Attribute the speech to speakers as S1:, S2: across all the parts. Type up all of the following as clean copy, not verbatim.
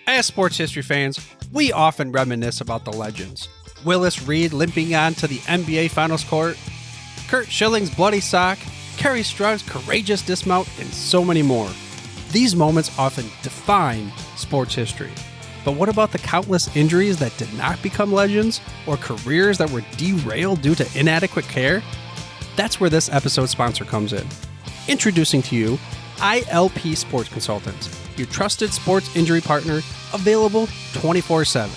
S1: As sports history fans, we often reminisce about the legends. Willis Reed limping onto the NBA Finals court, Kurt Schilling's bloody sock, Kerry Strug's courageous dismount, and so many more. These moments often define sports history. But what about the countless injuries that did not become legends, or careers that were derailed due to inadequate care? That's where this episode's sponsor comes in. Introducing to you, ILP Sports Consultants, your trusted sports injury partner, available 24/7.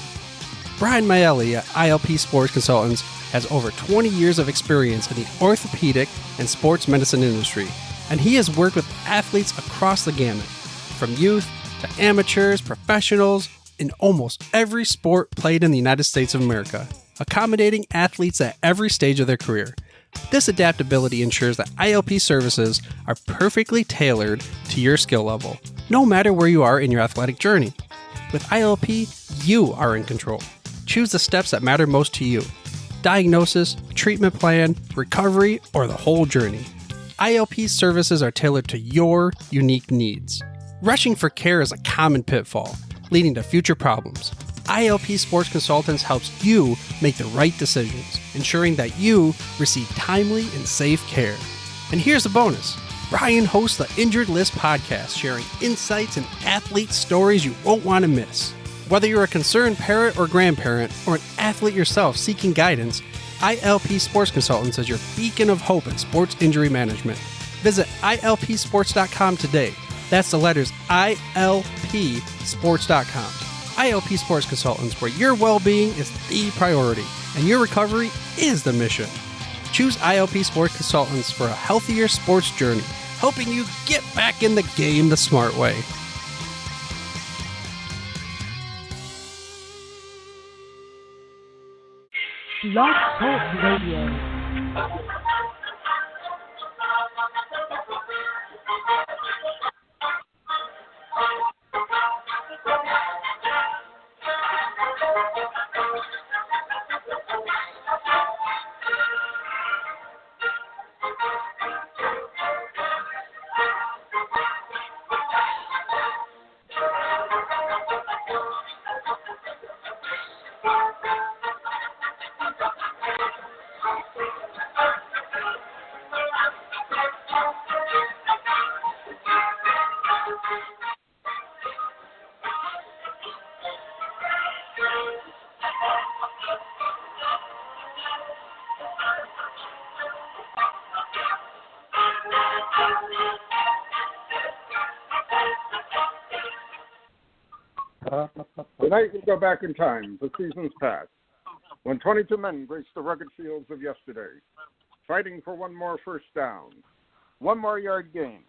S1: Brian Maelli at ILP Sports Consultants has over 20 years of experience in the orthopedic and sports medicine industry, and he has worked with athletes across the gamut, from youth to amateurs, professionals, in almost every sport played in the United States of America, accommodating athletes at every stage of their career. This adaptability ensures that ILP services are perfectly tailored to your skill level, no matter where you are in your athletic journey. With ILP, you are in control. Choose the steps that matter most to you. Diagnosis, treatment plan, recovery, or the whole journey. ILP services are tailored to your unique needs. Rushing for care is a common pitfall, leading to future problems. ILP Sports Consultants helps you make the right decisions, ensuring that you receive timely and safe care. And here's a bonus. Brian hosts the Injured List podcast, sharing insights and athlete stories you won't want to miss. Whether you're a concerned parent or grandparent, or an athlete yourself seeking guidance, ILP Sports Consultants is your beacon of hope in sports injury management. Visit ilpsports.com today. That's the letters ilpsports.com. ILP Sports Consultants, where your well-being is the priority and your recovery is the mission. Choose ILP Sports Consultants for a healthier sports journey, helping you get back in the game the smart way.
S2: Blog Talk Radio.
S3: Tonight we go back in time to seasons past, when 22 men graced the rugged fields of yesterday, fighting for one more first down, one more yard gain,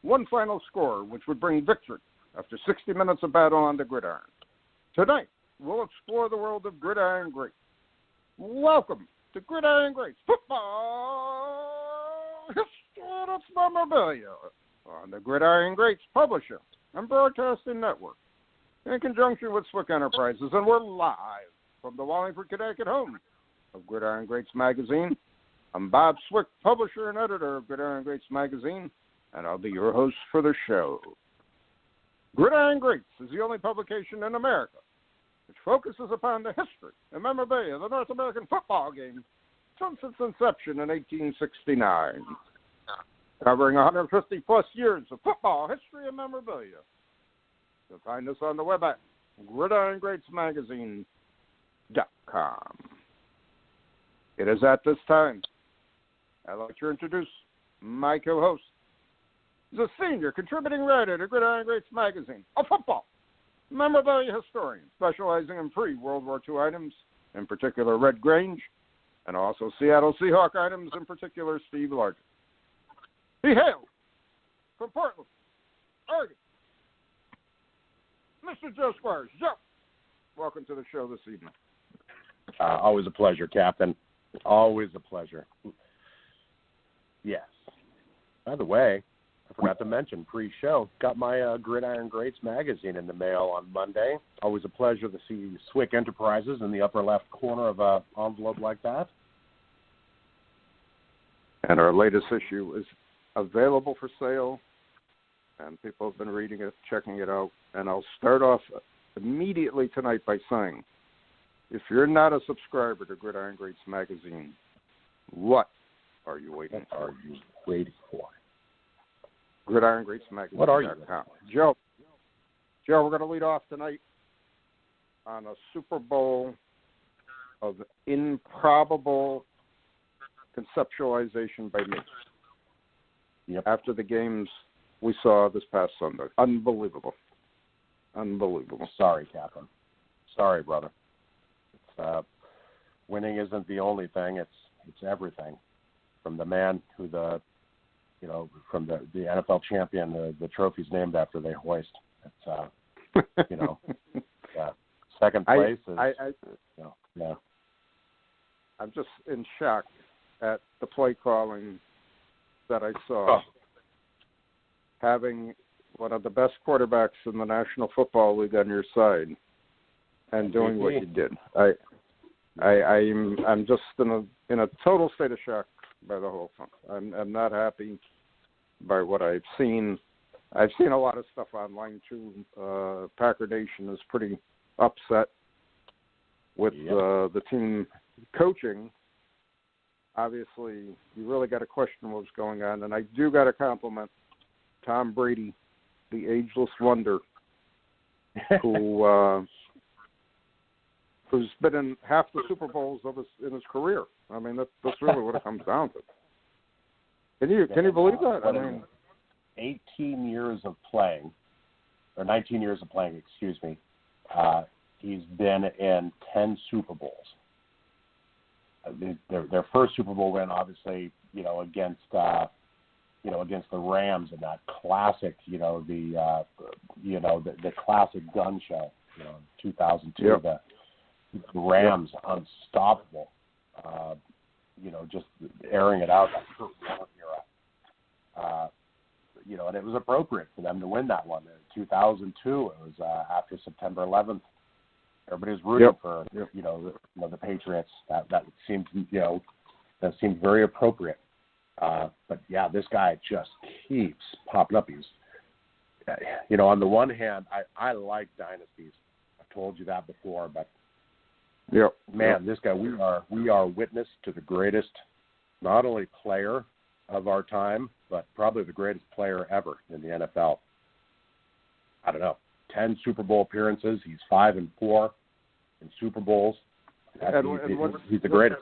S3: one final score which would bring victory after 60 minutes of battle on the gridiron. Tonight, we'll explore the world of Gridiron Greats. Welcome to Gridiron Greats Football History and its Memorabilia on the Gridiron Greats Publisher and Broadcasting Network, in conjunction with Swick Enterprises, and we're live from the Wallingford, Connecticut home of Gridiron Greats Magazine. I'm Bob Swick, publisher and editor of Gridiron Greats Magazine, and I'll be your host for the show. Gridiron Greats is the only publication in America which focuses upon the history and memorabilia of the North American football game since its inception in 1869, covering 150-plus years of football history and memorabilia. You'll find us on the web at gridirongreatsmagazine.com. It is at this time I'd like to introduce my co-host. He's a senior contributing writer to Gridiron Greats Magazine, a football memorabilia historian specializing in pre-World War II items, in particular Red Grange, and also Seattle Seahawk items, in particular Steve Largent. He hails from Portland, Oregon. Mr. Joe Squires. Joe, welcome to the show this evening.
S4: Always a pleasure, Captain. Always a pleasure. Yes. By the way, I forgot to mention pre-show, got my Gridiron Greats magazine in the mail on Monday. Always a pleasure to see Swick Enterprises in the upper left corner of an envelope like that.
S3: And our latest issue is available for sale, and people have been reading it, checking it out. And I'll start off immediately tonight by saying, if you're not a subscriber to Gridiron Greats magazine, what are you waiting
S4: for?
S3: Gridiron Greats magazine.
S4: What are you?
S3: Joe, we're going to lead off tonight on a Super Bowl of improbable conceptualization by me.
S4: Yep.
S3: After the games we saw this past Sunday. Unbelievable.
S4: Sorry, Captain. Sorry, brother. Winning isn't the only thing. It's everything. From the man who from the NFL champion, the trophy's named after they hoist. It's second place yeah.
S3: I'm just in shock at the play calling that I saw.
S4: Oh.
S3: Having one of the best quarterbacks in the National Football League on your side and doing what you did. I'm just in a total state of shock by the whole thing. I'm not happy by what I've seen. I've seen a lot of stuff online too. Packer Nation is pretty upset with the team coaching. Obviously, you really got to question what's going on, and I do got to compliment Tom Brady, the ageless wonder, who's been in half the Super Bowls in his career. I mean, that's really what it comes down to. Can you believe that? I mean,
S4: 18 years of playing, or 19 years of playing, excuse me. He's been in 10 Super Bowls. Their first Super Bowl win, obviously, against the Rams in that classic, the classic gun show, 2002,
S3: yep.
S4: The Rams unstoppable, just airing it out that Kurt Warner era. And it was appropriate for them to win that one. In 2002, it was after September 11th. Everybody was rooting for the Patriots. That seemed very appropriate. But yeah, this guy just keeps popping up. He's, on the one hand, I like dynasties. I've told you that before, but this guy, we are witness to the greatest, not only player of our time, but probably the greatest player ever in the NFL. I don't know, 10 Super Bowl appearances. He's 5-4 in Super Bowls. He's the greatest.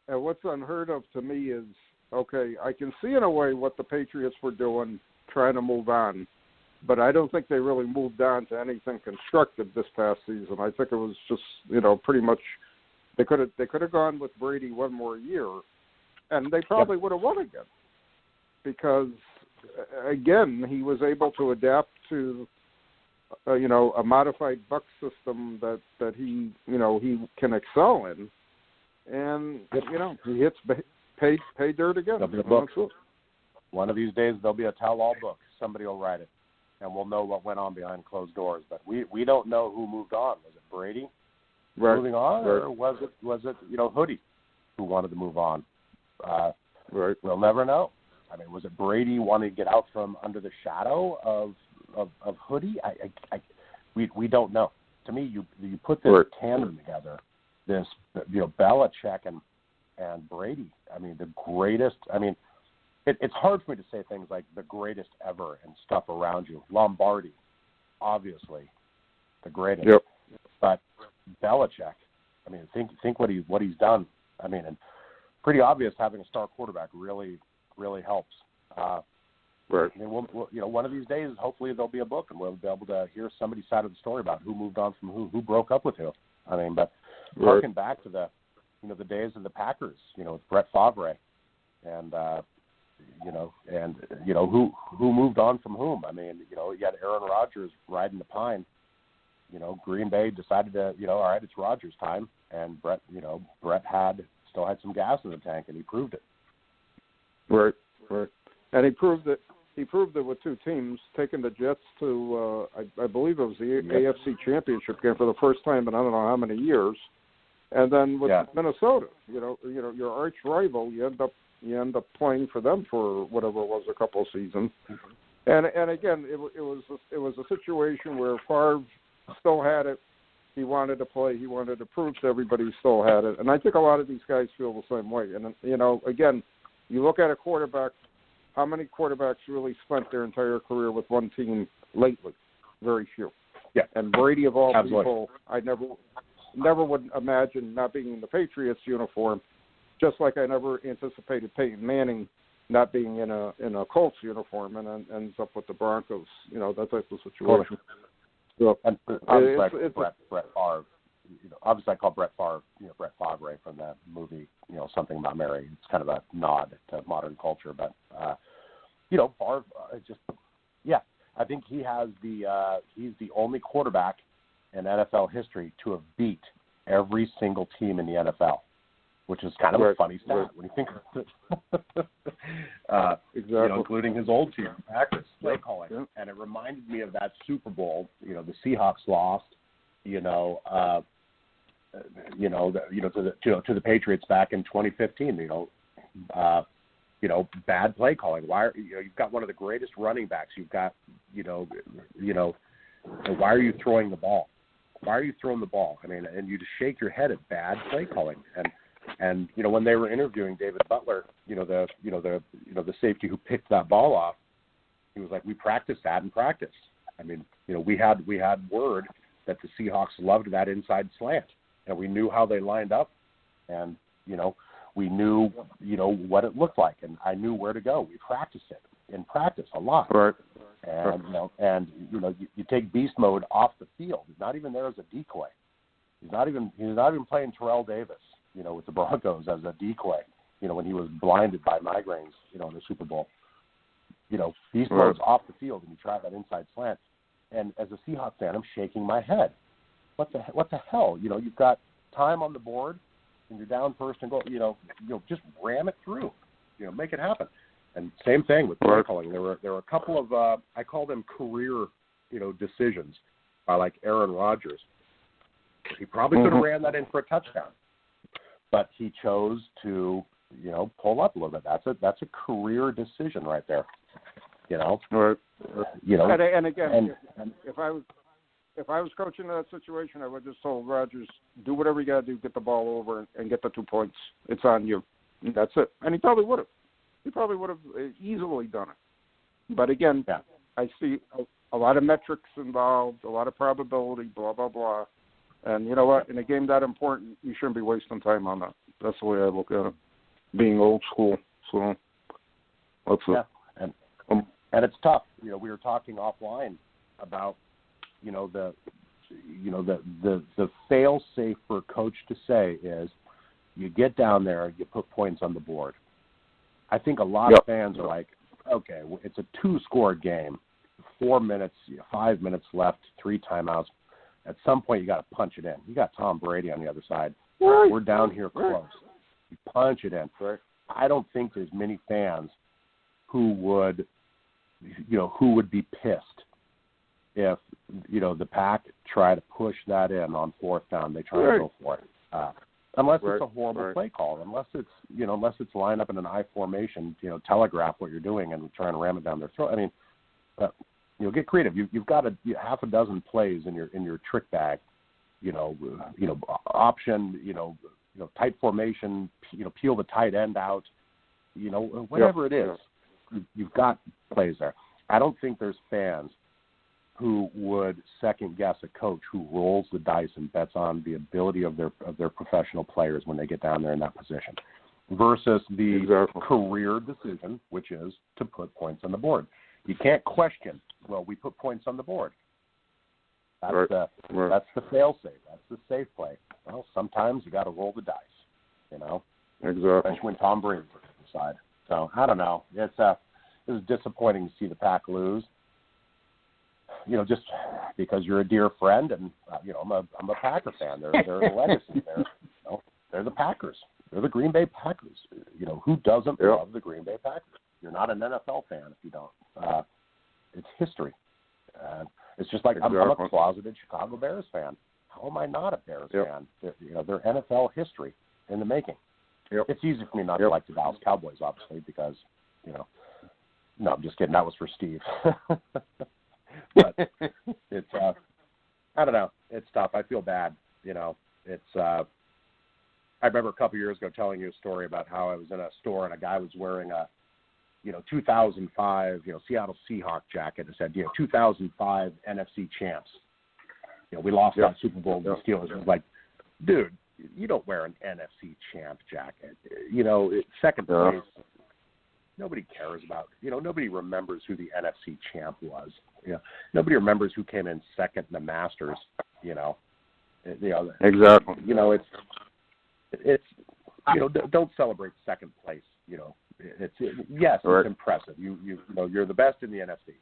S3: And what's unheard of to me is, okay, I can see in a way what the Patriots were doing, trying to move on, but I don't think they really moved on to anything constructive this past season. I think it was just, pretty much they could have gone with Brady one more year, and they probably would have won again, because again he was able to adapt to a modified Buck system that he can excel in. And, he hits pay dirt again.
S4: There'll be a book. One of these days, there'll be a tell-all book. Somebody will write it, and we'll know what went on behind closed doors. But we don't know who moved on. Was it Brady moving on, or was it Hoodie who wanted to move on? We'll never know. I mean, was it Brady wanting to get out from under the shadow of Hoodie? We don't know. To me, you put this tandem together. This, Belichick and Brady. I mean, the greatest. I mean, it's hard for me to say things like the greatest ever and stuff around you. Lombardi, obviously, the greatest.
S3: Yep.
S4: But Belichick, I mean, think what he's done. I mean, and pretty obvious having a star quarterback really helps.
S3: Right.
S4: I mean, one of these days, hopefully there'll be a book, and we'll be able to hear somebody's side of the story about who moved on from who broke up with who. I mean, but harken back to the days of the Packers, with Brett Favre, and who moved on from whom. I mean, you had Aaron Rodgers riding the pine. Green Bay decided to, all right, it's Rodgers' time, and Brett still had some gas in the tank, and he proved it.
S3: Right. And he proved it. He proved it with two teams, taking the Jets to, I believe it was the AFC Championship game for the first time in I don't know how many years, and then with Minnesota, your arch rival, you end up playing for them for whatever it was, a couple of seasons, and again, it was a situation where Favre still had it. He wanted to play. He wanted to prove to everybody he still had it. And I think a lot of these guys feel the same way. And, again, you look at a quarterback, how many quarterbacks really spent their entire career with one team lately? Very few.
S4: Yeah.
S3: And Brady, of all
S4: Absolutely.
S3: people, I never would imagine not being in the Patriots uniform, just like I never anticipated Peyton Manning not being in a Colts uniform and then ends up with the Broncos. That type of situation. So,
S4: and obviously, Brett Favre. Obviously, I call Brett Favre, Brett Favre from that movie. Something About Mary. It's kind of a nod to modern culture, but Favre I think he has he's the only quarterback in NFL history to have beat every single team in the NFL, which is kind of a funny stat when you think of it. Exactly. Including his old team, Packers, play calling. Yeah. And it reminded me of that Super Bowl. The Seahawks lost, to the Patriots back in 2015. Bad play calling. Why you've got one of the greatest running backs. You've got, why are you throwing the ball? Why are you throwing the ball? I mean, and you just shake your head at bad play calling. And when they were interviewing David Butler, the safety who picked that ball off, he was like, we practiced that in practice. I mean, we had word that the Seahawks loved that inside slant, and we knew how they lined up, and we knew what it looked like, and I knew where to go. We practiced it in practice a lot.
S3: Right.
S4: And you take beast mode off the field. He's not even there as a decoy. He's not even playing Terrell Davis, with the Broncos as a decoy, when he was blinded by migraines, in the Super Bowl. Beast mode's off the field and you try that inside slant. And as a Seahawks fan, I'm shaking my head. What the hell? You've got time on the board and you're down first and go, just ram it through. Make it happen. And same thing with play calling. There were a couple of I call them career, decisions by like Aaron Rodgers. He probably could have ran that in for a touchdown, but he chose to, pull up a little bit. That's a career decision right there.
S3: Right. And again,
S4: and
S3: if I was coaching that situation, I would just told Rodgers, do whatever you got to do, get the ball over and get the 2 points. It's on you. And that's it. And he probably would have. He probably would have easily done it. But again, I see a lot of metrics involved, a lot of probability, blah, blah, blah. And you know what? In a game that important, you shouldn't be wasting time on that. That's the way I look at it, being old school. So that's it.
S4: And it's tough. We were talking offline about, the fail safe for a coach to say is you get down there, you put points on the board. I think a lot of fans are like, okay, it's a 2-score game, 4 minutes, 5 minutes left, 3 timeouts. At some point, you got to punch it in. You got Tom Brady on the other side. Right. We're down here close. You punch it in. Right. I don't think there's many fans who would be pissed if, the Pack try to push that in on 4th down. They try to go for it. Unless it's a horrible play call, unless it's line up in an I formation, telegraph what you're doing and try and ram it down their throat. I mean, get creative. You've got half a dozen plays in your trick bag. Option. Tight formation. Peel the tight end out. Whatever it is, you've got plays there. I don't think there's fans who would second guess a coach who rolls the dice and bets on the ability of their professional players when they get down there in that position, versus the career decision, which is to put points on the board. You can't question, well, we put points on the board. That's the fail safe. That's the safe play. Well, sometimes you got to roll the dice,
S3: Exactly.
S4: Especially when Tom Brady's on the side. So I don't know. It was disappointing to see the Pack lose. Just because you're a dear friend, and I'm a Packer fan. They're a legacy. They're the Packers. They're the Green Bay Packers. Who doesn't love the Green Bay Packers? You're not an NFL fan if you don't. It's history. It's just like I'm a closeted Chicago Bears fan. How am I not a Bears fan? They're NFL history in the making. Yep. It's easy for me not to like the Dallas Cowboys, obviously, because no, I'm just kidding. That was for Steve. But it's I don't know. tough. I feel bad. It's. I remember a couple years ago telling you a story about how I was in a store and a guy was wearing a 2005, Seattle Seahawk jacket that said, 2005 NFC champs. We lost that Super Bowl to the Steelers. It was like, dude, you don't wear an NFC champ jacket. Second place, nobody cares about. Nobody remembers who the NFC champ was. Nobody remembers who came in second in the Masters.
S3: Exactly.
S4: It's don't celebrate second place. It's impressive. You're the best in the NFC,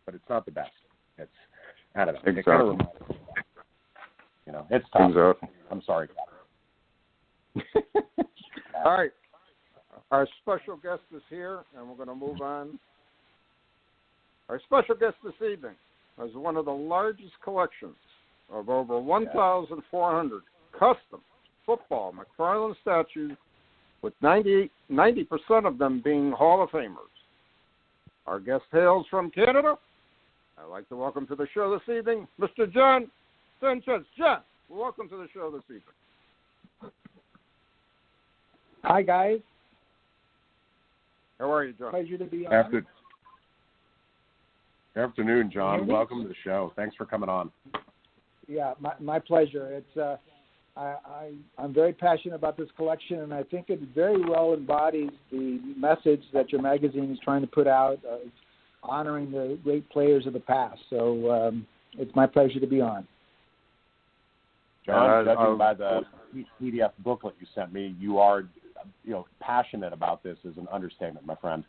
S4: but it's not the best. It's I don't know.
S3: Exactly.
S4: It kind of reminds me. It's tough.
S3: Exactly.
S4: I'm sorry.
S3: All right. Our special guest is here, and we're going to move on. Our special guest this evening has one of the largest collections of over 1,400 custom football McFarlane statues, with 90% of them being Hall of Famers. Our guest hails from Canada. I'd like to welcome to the show this evening Mr. John Sanchez. John, welcome to the show this evening.
S5: Hi, guys.
S3: How are you, John?
S5: Pleasure to be on.
S4: Afternoon, John. Welcome to the show. Thanks for coming on.
S5: Yeah, my pleasure. It's I'm very passionate about this collection, and I think it very well embodies the message that your magazine is trying to put out, honoring the great players of the past. So it's my pleasure to be on.
S4: John, judging by the PDF booklet you sent me, you are, passionate about this is an understatement, my friend.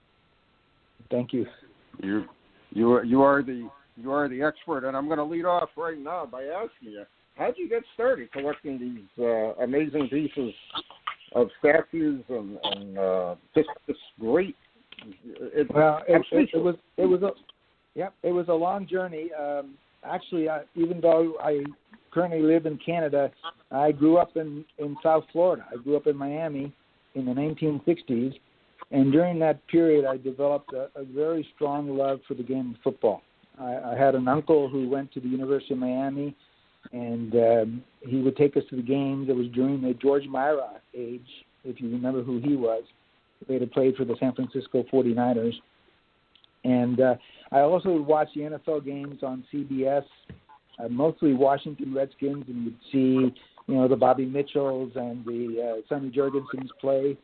S5: Thank you.
S3: You are the expert, and I'm going to lead off right now by asking you, how'd you get started collecting these amazing pieces of statues and just great? It was a long journey. Actually, even though I currently live in Canada, I grew up in South Florida. I grew up in Miami in the 1960s, and during that period, I developed a very strong love for the game of football. I had an uncle who went to the University of Miami, and he would take us to the games. It was during the George Myra age, if you remember who he was. They had played for the San Francisco 49ers. And I also would watch the NFL games on CBS, mostly Washington Redskins, and you'd see, the Bobby Mitchells and the Sonny Jurgensen's play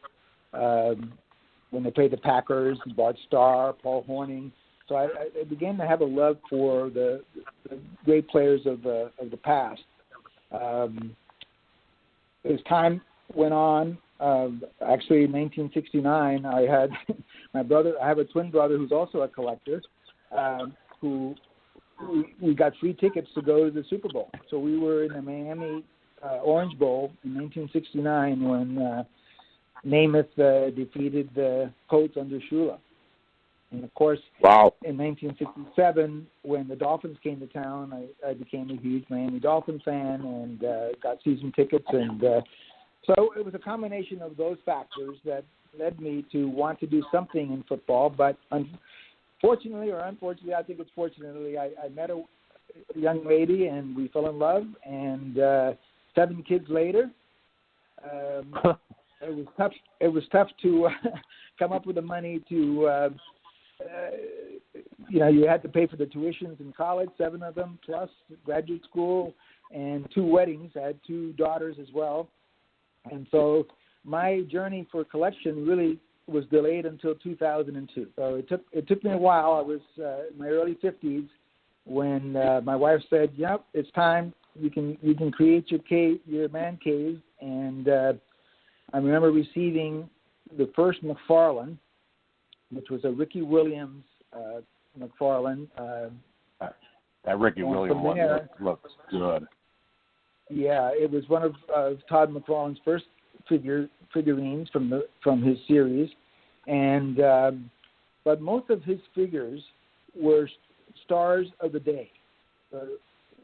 S3: when they played the Packers, Bart Starr, Paul Hornung. So I began to have a love for the great players of the past. As time went on, actually in 1969, I had my brother. I have a twin brother who's also a collector. Who we got free tickets to go to the Super Bowl. So we were in the Miami Orange Bowl in 1969 when Namath defeated the Colts under Shula. And, of course, in 1967, when the Dolphins came to town, I became a huge Miami Dolphin fan and got season tickets. And so it was a combination of those factors that led me to want to do something in football. But fortunately or unfortunately, I think it's fortunately, I met a young lady and we fell in love. And 7 kids later, it was tough to come up with the money to you had to pay for the tuitions in college, 7 of them, plus graduate school, and 2 weddings. I had 2 daughters as well. And so my journey for collection really was delayed until 2002. So it took me a while. I was in my early 50s when my wife said, "Yep, it's time. You can create your man cave." And I remember receiving the first McFarlane, which was a Ricky Williams McFarlane.
S4: That Ricky Williams one looks good.
S5: Yeah, it was one of Todd McFarlane's first figurines from his series, and but most of his figures were stars of the day.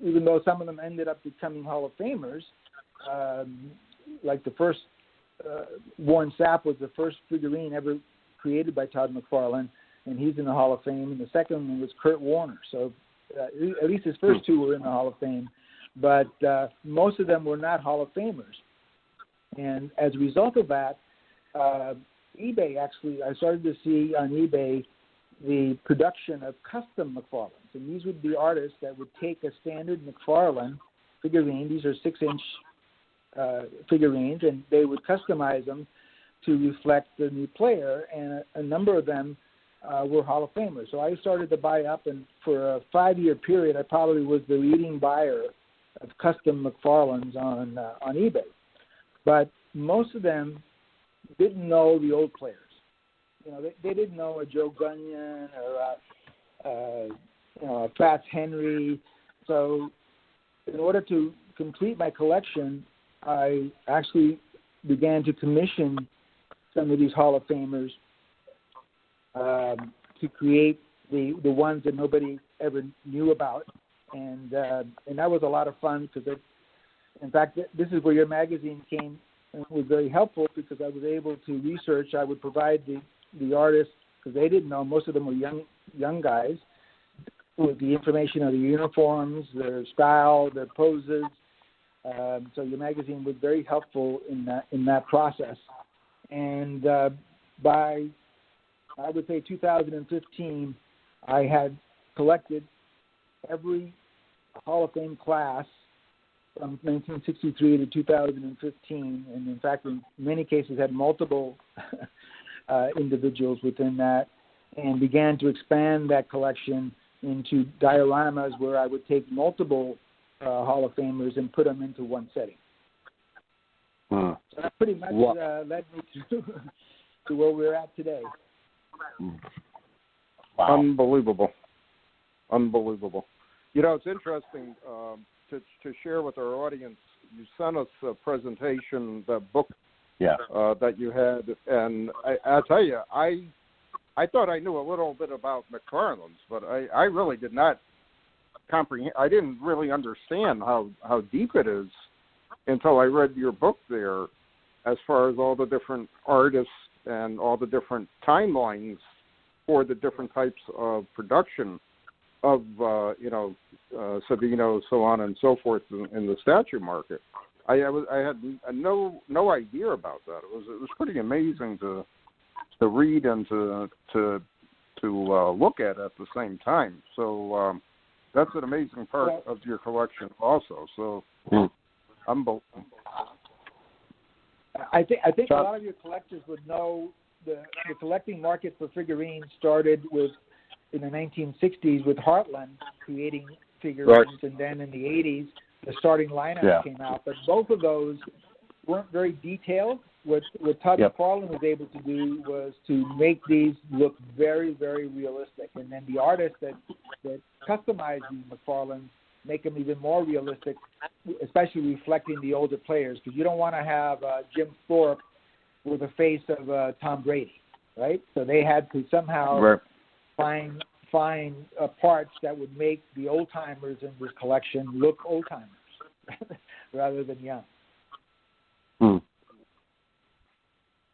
S5: Even though some of them ended up becoming Hall of Famers, like the first Warren Sapp was the first figurine ever created by Todd McFarlane, and he's in the Hall of Fame. And the second one was Kurt Warner. So at least his first 2 were in the Hall of Fame. but most of them were not Hall of Famers. And as a result of that, eBay actually, I started to see on eBay the production of custom McFarlanes. And these would be artists that would take a standard McFarlane figurine, these are 6-inch figurines, and they would customize them to reflect the new player, and a number of them were Hall of Famers. So I started to buy up, and for a 5-year period, I probably was the leading buyer of custom McFarlanes on eBay. But most of them didn't know the old players. You know, they didn't know a Joe Gunyan or a Fats Henry. So in order to complete my collection, I actually began to commission some of these Hall of Famers to create the ones that nobody ever knew about, and that was a lot of fun because, in fact, this is where your magazine came and was very helpful because I was able to research. I would provide the artists because they didn't know. Most of them were young guys with the information of the uniforms, their style, their poses. So your magazine was very helpful in that process. And by, I would say, 2015, I had collected every Hall of Fame class from 1963 to 2015, and in fact, in many cases, had multiple individuals within that, and began to expand that collection into dioramas where I would take multiple Hall of Famers and put them into one setting. So that pretty much led me to where we're at today.
S3: Wow. Unbelievable. You know, it's interesting to share with our audience. You sent us a presentation, the book that you had, and I'll tell you, I thought I knew a little bit about McFarlane's, but I really did not comprehend. I didn't really understand how deep it is until I read your book there, as far as all the different artists and all the different timelines for the different types of production of, Savino, so on and so forth in the statue market. I had no idea about that. It was pretty amazing to read and to look at the same time. So that's an amazing part of your collection also. So unbelievable.
S5: I think a lot of your collectors would know the collecting market for figurines started in the 1960s with Heartland creating figurines, and then in the 80s the starting lineup came out. But both of those weren't very detailed. What Todd McFarlane was able to do was to make these look very, very realistic, and then the artists that customized these McFarlanes make them even more realistic, especially reflecting the older players, because you don't want to have Jim Thorpe with the face of Tom Brady, right? So they had to somehow find parts that would make the old timers in this collection look old timers rather than young.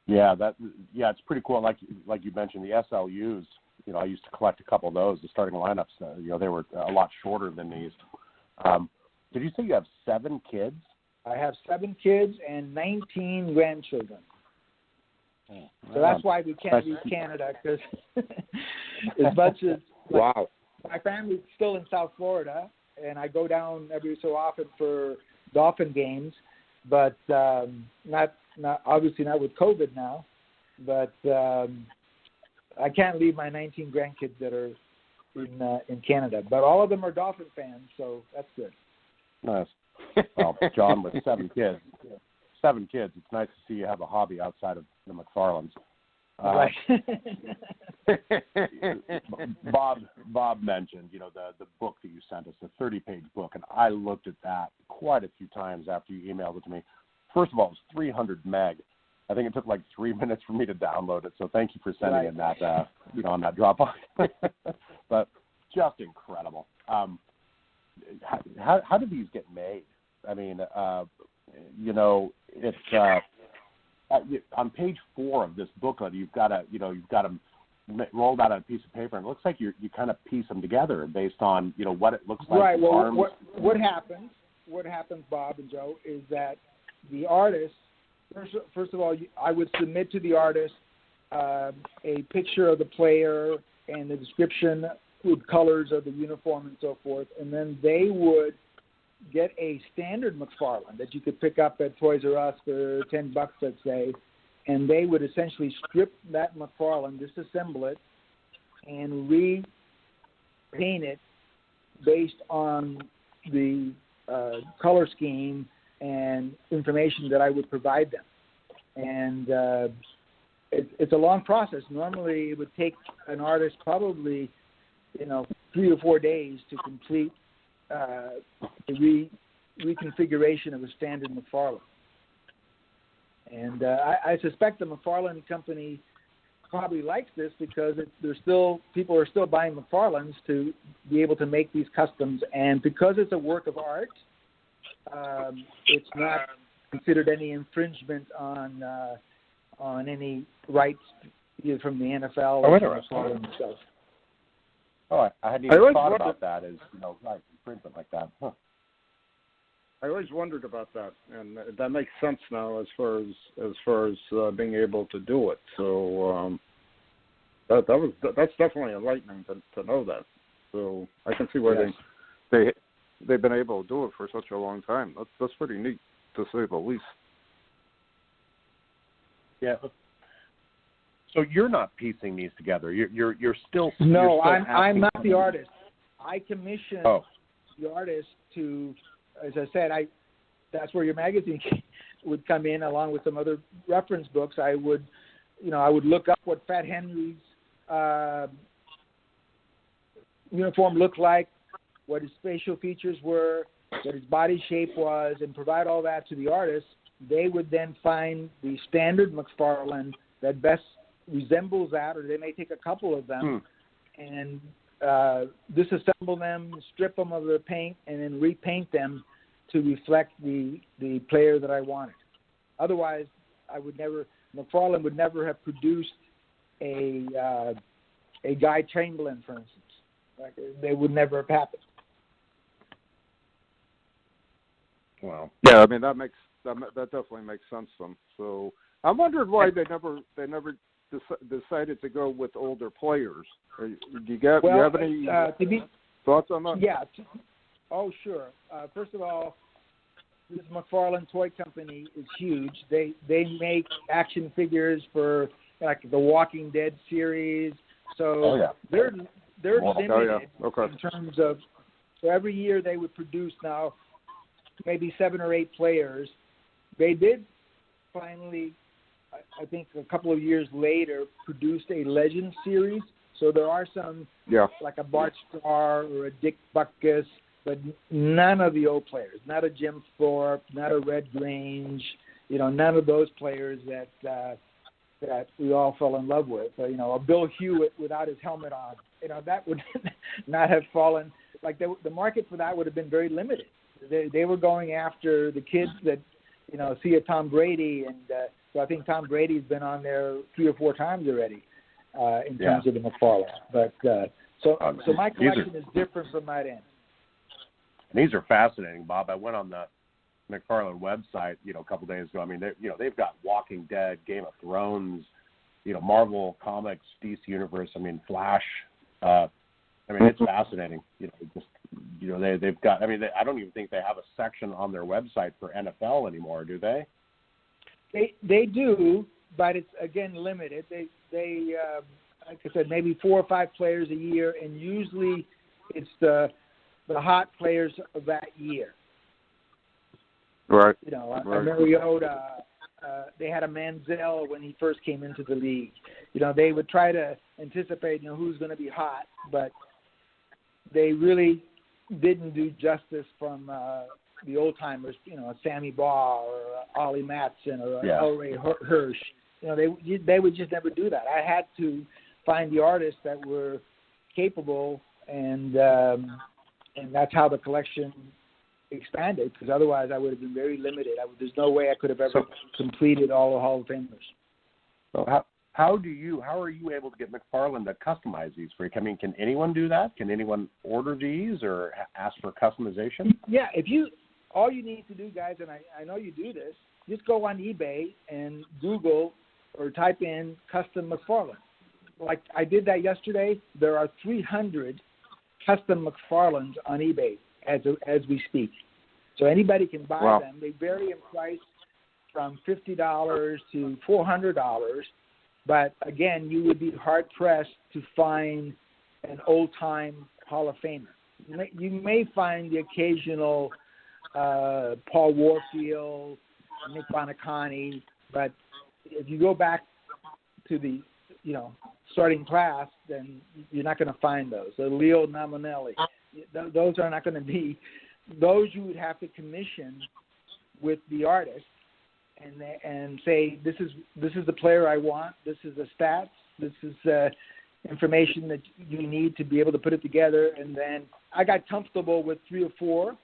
S4: Yeah, it's pretty cool. Like you mentioned, the SLUs. You know, I used to collect a couple of those. The starting lineups. They were a lot shorter than these. Did you say you have 7 kids?
S5: I have 7 kids and 19 grandchildren. So that's why we can't leave Canada, because as much as my family's still in South Florida, and I go down every so often for Dolphin games, but not obviously not with COVID now. But I can't leave my 19 grandkids that are in Canada. But all of them are Dolphin fans, so that's good.
S4: Nice. Well, John, with 7 kids. 7 kids. It's nice to see you have a hobby outside of the McFarlanes.
S5: Right.
S4: Bob mentioned, the book that you sent us, the 30-page book, and I looked at that quite a few times after you emailed it to me. First of all, it was 300 meg. I think it took like 3 minutes for me to download it, so thank you for sending in that, on that Dropbox. But just incredible. How do these get made? I mean, it's on page 4 of this booklet. You've got them rolled out on a piece of paper, and it looks like you kind of piece them together based on what it looks like.
S5: Right. Well, what happens what happens, Bob and Joe, is that the artist, first of all, I would submit to the artist a picture of the player and the description with colors of the uniform and so forth, and then they would get a standard McFarlane that you could pick up at Toys R Us for $10, let's say, and they would essentially strip that McFarlane, disassemble it, and repaint it based on the color scheme and information that I would provide them. And it's a long process. Normally, it would take an artist probably, 3 or 4 days to complete the reconfiguration of a standard McFarlane. And I suspect the McFarlane company probably likes this because people are still buying McFarlanes to be able to make these customs, and because it's a work of art, it's not considered any infringement on any rights either from the NFL or from McFarlane themselves.
S4: Oh, I hadn't even thought about that as like infringement like that. Huh.
S3: I always wondered about that, and that makes sense now as far as being able to do it. So that's definitely enlightening to know that. So I can see why they've been able to do it for such a long time. That's pretty neat, to say the least.
S4: Yeah. So you're not piecing these together. You're still.
S5: No,
S4: you're still
S5: I'm not the artist. I commissioned the artist to. As I said, that's where your magazine would come in along with some other reference books. I would look up what Fat Henry's uniform looked like, what his facial features were, what his body shape was, and provide all that to the artist. They would then find the standard McFarlane that best resembles that, or they may take a couple of them and disassemble them, strip them of the paint, and then repaint them to reflect the player that I wanted. Otherwise, McFarlane would never have produced a Guy Chamberlain, for instance. Like, they would never have happened.
S4: Wow.
S3: Yeah, I mean that definitely makes sense to them. So I'm wondering why they never decided to go with older players. Do you have any thoughts on that?
S5: Yeah. Oh, sure. First of all, this McFarlane Toy Company is huge. They make action figures for like the Walking Dead series. So they're limited in terms of. So every year they would produce now maybe 7 or 8 players. They did finally, I think a couple of years later, produced a Legends series. So there are some, like a Bart Starr or a Dick Butkus, but none of the old players, not a Jim Thorpe, not a Red Grange, none of those players that we all fell in love with. A Bill Hewitt without his helmet on, that would not have fallen. Like the market for that would have been very limited. They were going after the kids that, see a Tom Brady, and so I think Tom Brady's been on there 3 or 4 times already in terms of the McFarlane. But so my collection is different from that end.
S4: These are fascinating, Bob. I went on the McFarlane website, a couple days ago. I mean, they've got Walking Dead, Game of Thrones, Marvel Comics, DC Universe. I mean, Flash. It's fascinating. They've got. I don't even think they have a section on their website for NFL anymore, do they?
S5: They do, but it's again limited. They like I said, maybe 4 or 5 players a year, and usually it's the hot players of that year.
S3: Right.
S5: Mariota. They had a Manziel when he first came into the league. They would try to anticipate, who's going to be hot, but they really didn't do justice from the old timers. Sammy Baugh or Ollie Matson or Elray Hirsch. They would just never do that. I had to find the artists that were capable, and that's how the collection expanded, because otherwise I would have been very limited. There's no way I could have ever completed all the Hall of Famers.
S4: So how are you able to get McFarlane to customize these for you? Can anyone do that? Can anyone order these or ask for customization?
S5: Yeah, if all you need to do, guys, and I know you do this, just go on eBay and Google or type in custom McFarlane. Like I did that yesterday. There are 300 custom McFarlanes on eBay as we speak. So anybody can buy them. They vary in price from $50 to $400. But again, you would be hard-pressed to find an old-time Hall of Famer. You may find the occasional Paul Warfield, Nick Bonacani, but if you go back to the starting class, then you're not going to find those. So Leo Nominelli, those are not going to be. Those you would have to commission with the artist and say, this is the player I want. This is the stats. This is information that you need to be able to put it together. And then I got comfortable with 3 or 4.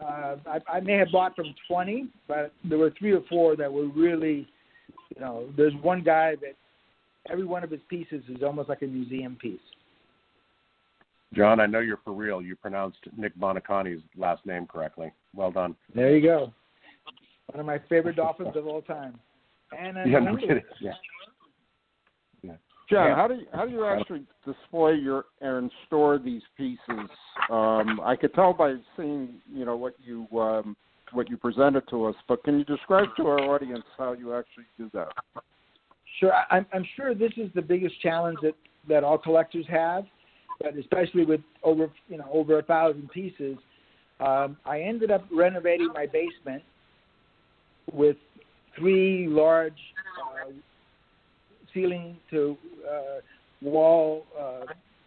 S5: I may have bought from 20, but there were 3 or 4 that were really, there's one guy that every one of his pieces is almost like a museum piece.
S4: John, I know you're for real. You pronounced Nick Bonacani's last name correctly. Well done.
S5: There you go. One of my favorite Dolphins of all time. And
S4: no kidding. Yeah.
S3: John, how do you actually display and store these pieces? I could tell by seeing what you presented to us, but can you describe to our audience how you actually do that?
S5: Sure, I'm sure this is the biggest challenge that all collectors have, but especially with over 1,000 pieces. I ended up renovating my basement with 3 large ceiling to wall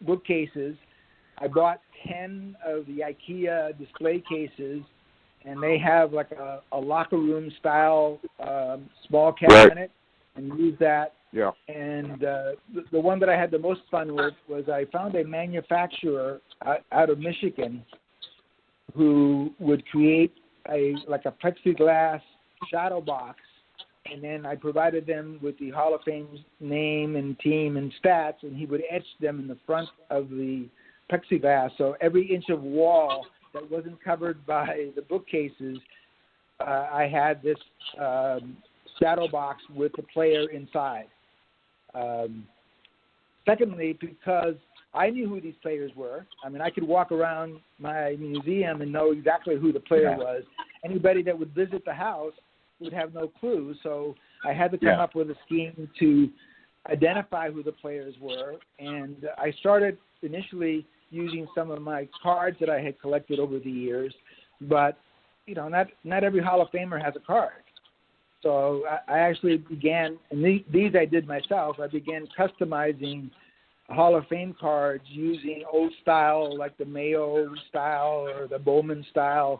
S5: bookcases. I bought 10 of the IKEA display cases, and they have like a locker room style small cabinet, and use that.
S3: Yeah.
S5: And the one that I had the most fun with was I found a manufacturer out of Michigan who would create a plexiglass shadow box, and then I provided them with the Hall of Fame's name and team and stats, and he would etch them in the front of the plexiglass. So every inch of wall that wasn't covered by the bookcases, I had this shadow box with the player inside. Secondly, because I knew who these players were. I mean, I could walk around my museum and know exactly who the player was. Anybody that would visit the house would have no clue. So I had to come up with a scheme to identify who the players were. And I started initially using some of my cards that I had collected over the years. But, not every Hall of Famer has a card. So I actually began, and these I did myself, I began customizing Hall of Fame cards using old style, like the Mayo style or the Bowman style.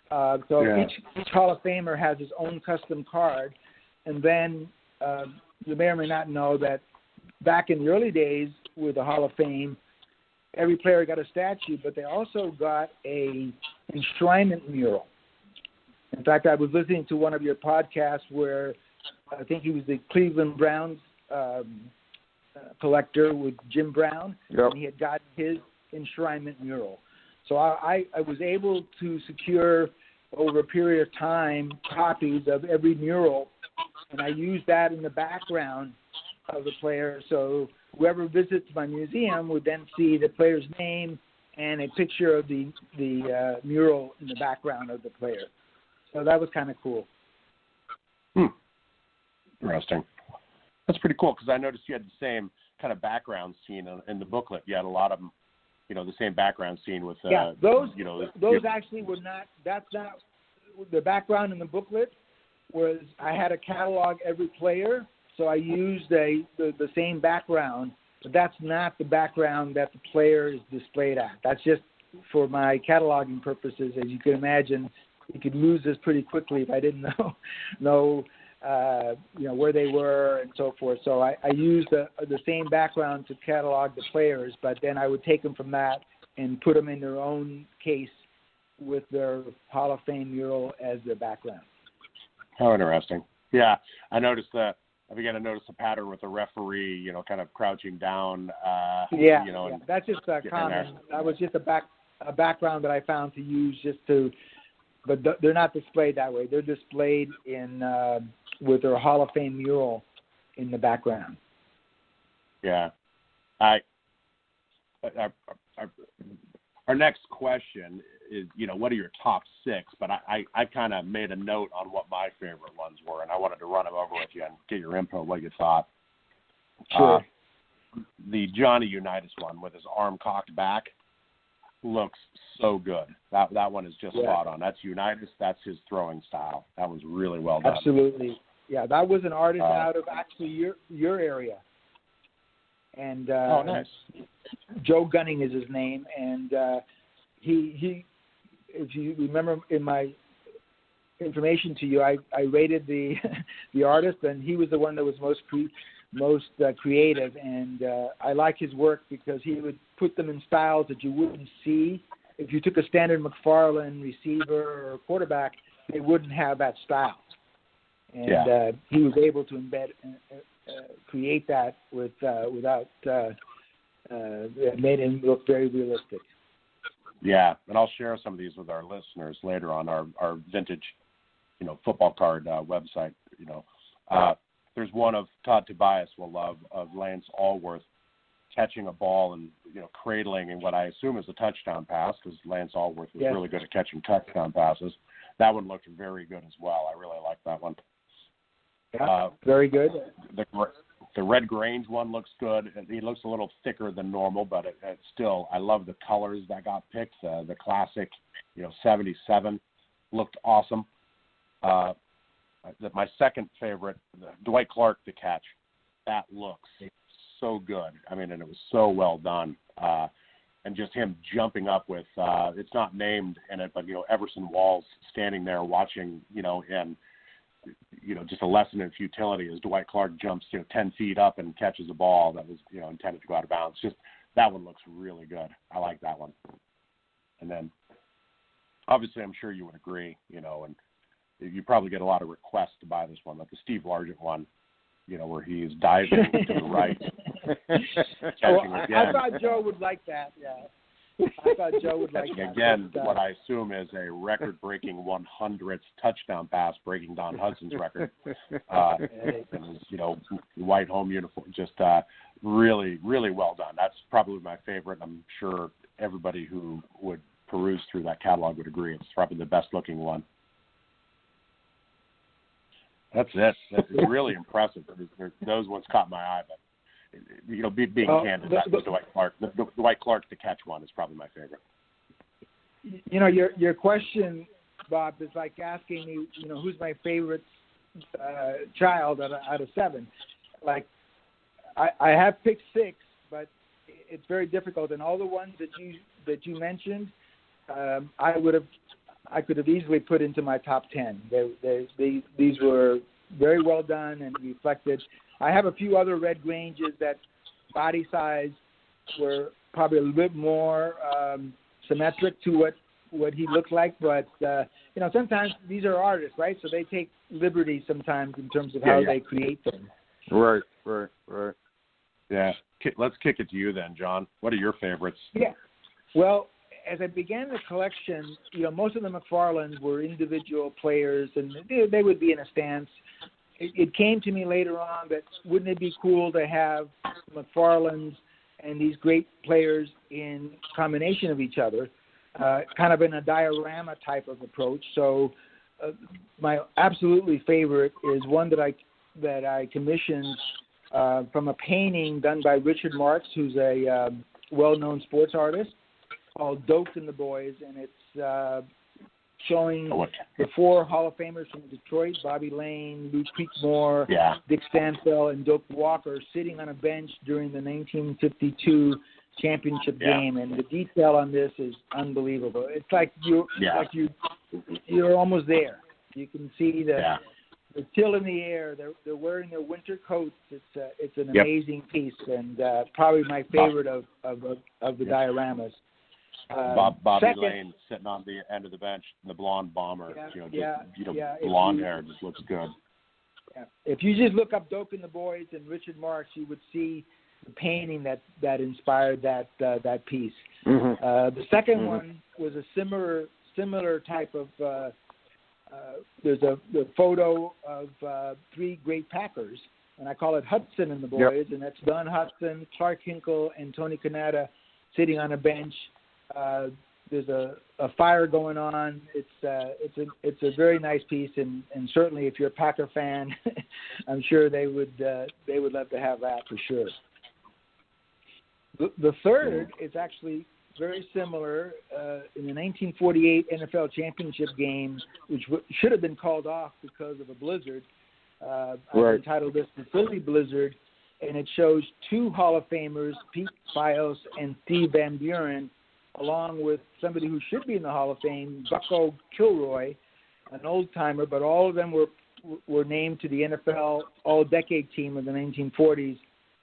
S5: Each Hall of Famer has his own custom card. And then you may or may not know that back in the early days with the Hall of Fame, every player got a statue, but they also got a enshrinement mural. In fact, I was listening to one of your podcasts where I think he was the Cleveland Browns collector with Jim Brown, and he had got his enshrinement mural. So I was able to secure over a period of time copies of every mural, and I used that in the background of the player. So whoever visits my museum would then see the player's name and a picture of the mural in the background of the player. So that was kind of cool.
S4: Interesting. That's pretty cool because I noticed you had the same kind of background scene in the booklet. You had a lot of them, the same background scene with
S5: those actually were not. That's not the background in the booklet. Was I had a catalog every player, so I used the same background, but that's not the background that the player is displayed at. That's just for my cataloging purposes. As you can imagine, you could lose this pretty quickly if I didn't know where they were and so forth. So I used the same background to catalog the players, but then I would take them from that and put them in their own case with their Hall of Fame mural as their background.
S4: How interesting. Yeah, I noticed that. I began to notice a pattern with the referee, kind of crouching down.
S5: That's just common. That was just a background that I found to use just to but they're not displayed that way. They're displayed in with their Hall of Fame mural in the background.
S4: Yeah. Our next question is, what are your top 6? But I kind of made a note on what my favorite ones were, and I wanted to run them over with you and get your input, what you thought.
S5: Sure.
S4: The Johnny Unitas one with his arm cocked back looks so good. That one is just spot on. That's Unitas. That's his throwing style. That was really well done.
S5: Absolutely. Yeah, that was an artist out of actually your area. And
S4: nice.
S5: Joe Gunning is his name, and he if you remember in my information to you, I rated the the artist, and he was the one that was most creative, and I like his work because he would put them in styles that you wouldn't see if you took a standard McFarlane receiver or quarterback. They wouldn't have that style, and he was able to create that without it made him look very realistic.
S4: Yeah, and I'll share some of these with our listeners later on our vintage, football card website. There's one of Todd Tobias will love of Lance Allworth catching a ball and cradling in what I assume is a touchdown pass, because Lance Allworth was really good at catching touchdown passes. That one looked very good as well. I really like that one.
S5: Yeah, very good.
S4: The Red Grange one looks good. He looks a little thicker than normal, but it still, I love the colors that got picked. The classic, 77 looked awesome. My second favorite, Dwight Clark, the catch. That looks so good. I mean, and it was so well done. And just him jumping up with, it's not named in it, but, Everson Walls standing there watching, and just a lesson in futility as Dwight Clark jumps 10 feet up and catches a ball that was intended to go out of bounds. Just that one looks really good. I like that one. And then obviously I'm sure you would agree, and you probably get a lot of requests to buy this one, like the Steve Largent one, where he's diving to the right.
S5: I thought Joe would like that. Yeah. I thought Joe would like that.
S4: Again, what I assume is a record-breaking 100th touchdown pass, breaking Don Hudson's record. And his, white home uniform, just really, really well done. That's probably my favorite. I'm sure everybody who would peruse through that catalog would agree. It's probably the best-looking one. That's it. That's really impressive. Those ones caught my eye, but being candid, that was Dwight Clark. The Dwight Clark to catch one is probably my favorite.
S5: Your question, Bob, is like asking me, who's my favorite child out of 7. Like, I have picked 6, but it's very difficult. And all the ones that you mentioned, I could have easily put into my top 10. These were very well done and reflected. I have a few other Red Granges that body size were probably a little bit more symmetric to what he looked like. But, sometimes these are artists, right? So they take liberties sometimes in terms of how they create them.
S3: Right.
S4: Yeah. Let's kick it to you then, John. What are your favorites?
S5: Yeah. Well, as I began the collection, most of the McFarlanes were individual players, and they would be in a stance. It came to me later on that wouldn't it be cool to have McFarlanes and these great players in combination of each other, kind of in a diorama type of approach. So my absolutely favorite is one that I commissioned from a painting done by Richard Marks, who's a well-known sports artist, called Doak and the Boys, and it's showing the 4 Hall of Famers from Detroit, Bobby Lane, Lou Creekmore, Dick Stanfill, and Doak Walker, sitting on a bench during the 1952 championship game, and the detail on this is unbelievable. It's like you're almost there. You can see the chill in the air. They're wearing their winter coats. It's an amazing piece, and probably my favorite of the dioramas.
S4: Bobby Lane sitting on the end of the bench, the blonde bomber. Blonde hair just looks good.
S5: Yeah. If you just look up Doak and the Boys and Richard Marks, you would see the painting that inspired that piece. Mm-hmm. The second one was a similar type of. There's a photo of 3 great Packers, and I call it Hudson and the Boys, and that's Don Hudson, Clark Hinkle, and Tony Kanata sitting on a bench. There's a fire going on. It's a very nice piece, and certainly if you're a Packer fan, I'm sure they would love to have that for sure. The third is actually very similar in the 1948 NFL championship game, which should have been called off because of a blizzard. I've entitled this the Philly Blizzard, and it shows 2 Hall of Famers, Pete Fios and Steve Van Buren, along with somebody who should be in the Hall of Fame, Bucko Kilroy, an old-timer, but all of them were named to the NFL All-Decade Team of the 1940s,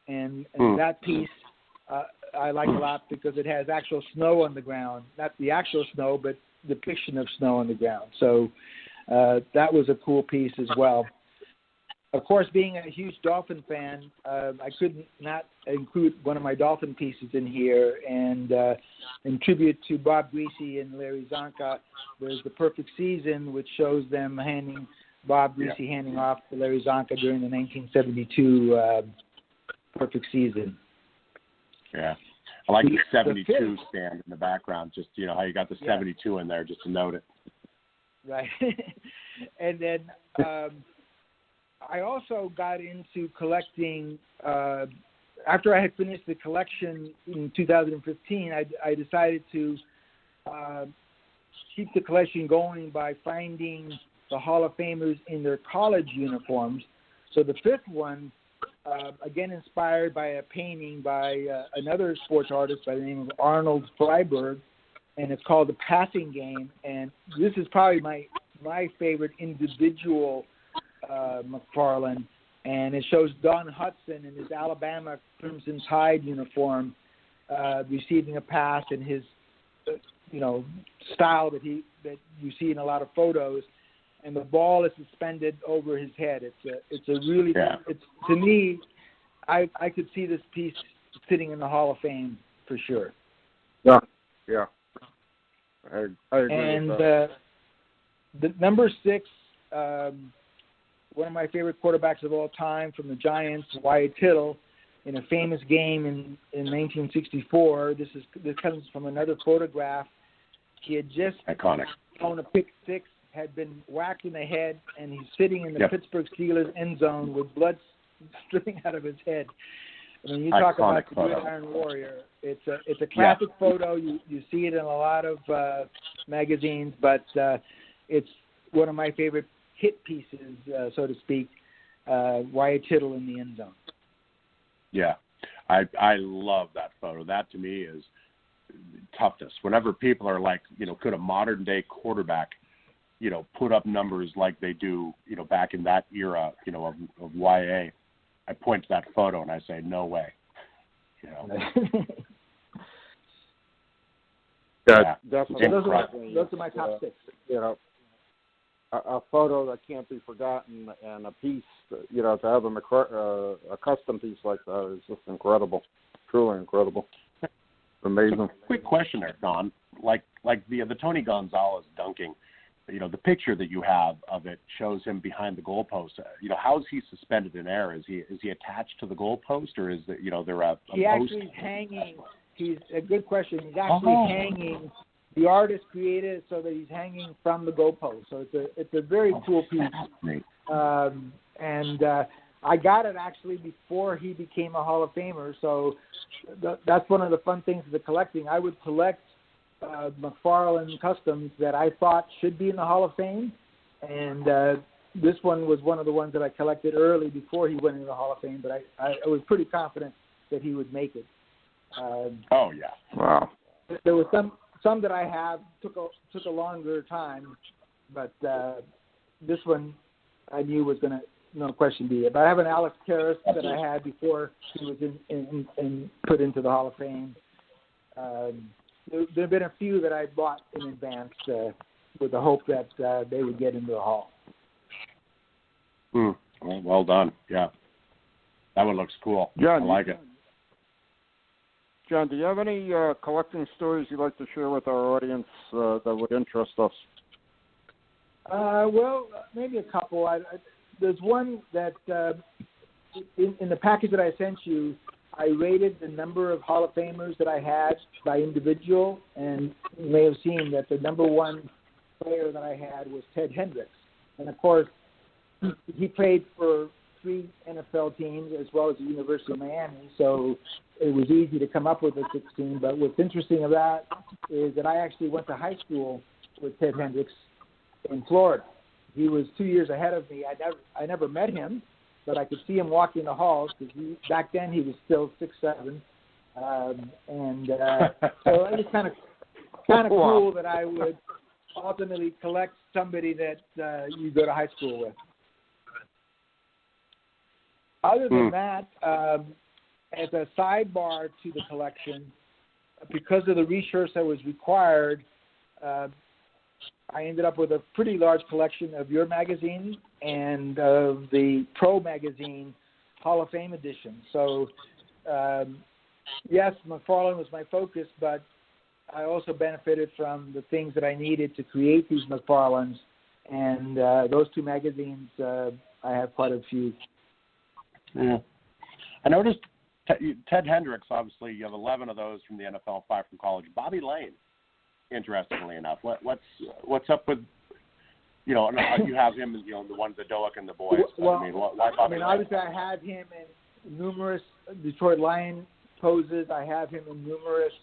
S5: and that piece I like a lot because it has actual snow on the ground, not the actual snow, but depiction of snow on the ground. So that was a cool piece as well. Of course, being a huge Dolphin fan, I couldn't not include one of my Dolphin pieces in here. And in tribute to Bob Greasy and Larry Zonka, there's the Perfect Season, which shows them Bob Greasy handing off to Larry Zonka during the 1972 Perfect Season.
S4: Yeah. I like the 72 stand in the background, just, how you got the 72 in there, just to note it.
S5: Right. And then I also got into collecting, after I had finished the collection in 2015, I decided to keep the collection going by finding the Hall of Famers in their college uniforms. So the 5th one, again inspired by a painting by another sports artist by the name of Arnold Freiberg, and it's called The Passing Game. And this is probably my favorite individual McFarlane, and it shows Don Hudson in his Alabama Crimson Tide uniform receiving a pass in his style that you see in a lot of photos. And the ball is suspended over his head. It's a really it's, to me, I could see this piece sitting in the Hall of Fame for sure.
S3: Yeah. I agree.
S5: And
S3: with that.
S5: The number 6, one of my favorite quarterbacks of all time from the Giants, Wyatt Tittle, in a famous game in 1964. This comes from another photograph. He had just thrown a pick 6. Had been whacked in the head, and he's sitting in the Pittsburgh Steelers end zone with blood dripping out of his head. I mean, you talk about the Gridiron Warrior. It's a classic photo. You see it in a lot of magazines, but it's one of my favorite hit pieces, so to speak. Wyatt Tittle in the end zone.
S4: Yeah, I love that photo. That to me is toughness. Whenever people are like, could a modern day quarterback put up numbers like they do, back in that era, of YA, I point to that photo and I say, no way.
S3: Definitely.
S5: Those are my top 6.
S3: A photo that can't be forgotten, and a piece, to have a custom piece like that is just incredible. Truly incredible. Amazing.
S4: Quick question there, Don. Like the Tony Gonzalez dunking, the picture that you have of it shows him behind the goalpost. How is he suspended in air? Is he attached to the goalpost, or is there a
S5: he
S4: post?
S5: Actually is hanging. He's a good question. He's actually hanging. The artist created it so that he's hanging from the goalpost. So it's a very cool piece. And I got it actually before he became a Hall of Famer. So that's one of the fun things of the collecting. I would collect McFarlane customs that I thought should be in the Hall of Fame, and this one was one of the ones that I collected early before he went into the Hall of Fame, but I was pretty confident that he would make it.
S3: Wow.
S5: There were some that I have took a longer time, but this one I knew was going to, no question, be it. But I have an Alex Karras that I had before he was in put into the Hall of Fame. There have been a few that I bought in advance with the hope that they would get into the Hall.
S4: Well done. Yeah. That one looks cool.
S3: John,
S4: I like it.
S3: John, do you have any collecting stories you'd like to share with our audience that would interest us?
S5: Well, maybe a couple. There's one that in the package that I sent you, I rated the number of Hall of Famers that I had by individual, and you may have seen that the number one player that I had was Ted Hendricks. And, of course, he played for 3 NFL teams as well as the University of Miami, so it was easy to come up with a 16. But what's interesting about that is that I actually went to high school with Ted Hendricks in Florida. He was 2 years ahead of me. I never met him, but I could see him walking the halls because back then he was still 6'7", so it was kind of cool that I would ultimately collect somebody that you go to high school with. Other than that, as a sidebar to the collection, because of the research that was required, I ended up with a pretty large collection of your magazine and of the Pro Magazine Hall of Fame edition. So, yes, McFarlane was my focus, but I also benefited from the things that I needed to create these McFarlanes. And those 2 magazines, I have quite a few.
S4: Yeah. I noticed Ted Hendricks, obviously, you have 11 of those from the NFL, 5 from college. Bobby Lane, interestingly enough, what's up with, you have him as, the one, the Doak and the boys.
S5: Well,
S4: why Bobby Lane?
S5: Obviously I have him in numerous Detroit Lion poses. I have him in numerous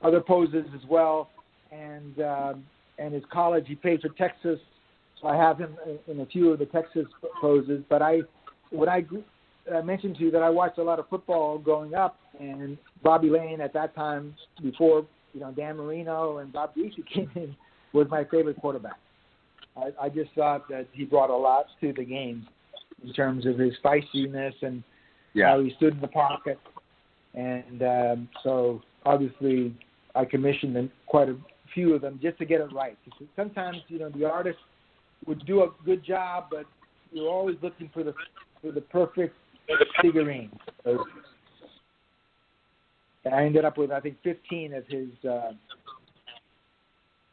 S5: other poses as well. And his college, he played for Texas, so I have him in a few of the Texas poses. But I mentioned to you that I watched a lot of football growing up, and Bobby Lane at that time, before Dan Marino and Bob Griese came in, was my favorite quarterback. I just thought that he brought a lot to the game in terms of his feistiness and how he stood in the pocket. And so obviously I commissioned quite a few of them just to get it right. Sometimes the artist would do a good job, but you're always looking for the perfect figurine. So I ended up with, I think, 15 of his.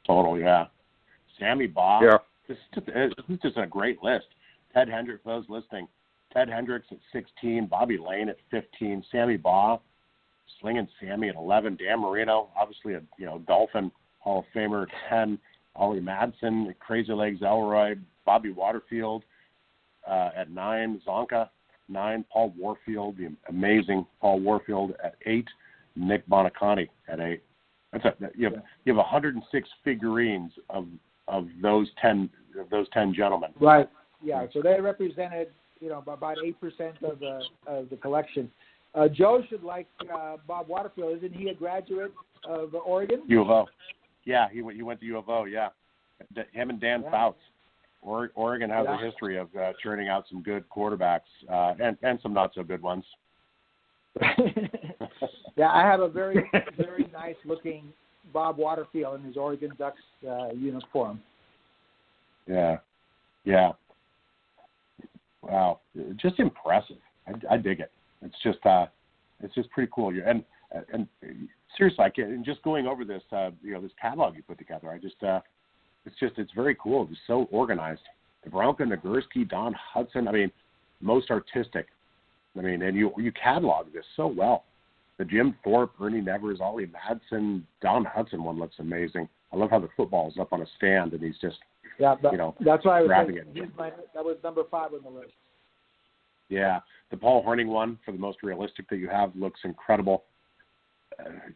S4: Total, yeah. Sammy Baugh.
S3: Yeah.
S4: This is just a great list. Ted Hendricks, those listing. Ted Hendricks at 16, Bobby Lane at 15, Sammy Baugh, Slinging Sammy at 11, Dan Marino, obviously a Dolphin Hall of Famer at 10, Ollie Madsen, Crazy Legs Elroy, Bobby Waterfield at 9, Zonka 9, Paul Warfield, the amazing Paul Warfield at 8, Nick Bonaconti at 8. You have 106 figurines of those 10 gentlemen.
S5: Right. Yeah. So they represented about 8% of the collection. Joe should like Bob Waterfield. Isn't he a graduate of Oregon?
S4: U of O. Yeah, he went to U of O. Yeah, him and Dan Fouts. Oregon has a history of churning out some good quarterbacks and some not so good ones.
S5: Yeah, I have a very very nice looking Bob Waterfield in his Oregon Ducks uniform.
S4: Yeah. Wow, just impressive. I dig it. It's just pretty cool. And seriously, just going over this this catalog you put together, it's very cool. It's so organized. Veronica Nagurski, Don Hudson. I mean, most artistic. I mean, and you catalog this so well. The Jim Thorpe, Ernie Nevers, Ollie Madsen, Don Hudson one looks amazing. I love how the football is up on a stand and he's just
S5: that's why I was
S4: grabbing it.
S5: That was number 5 on the list.
S4: Yeah, the Paul Horning one, for the most realistic that you have, looks incredible.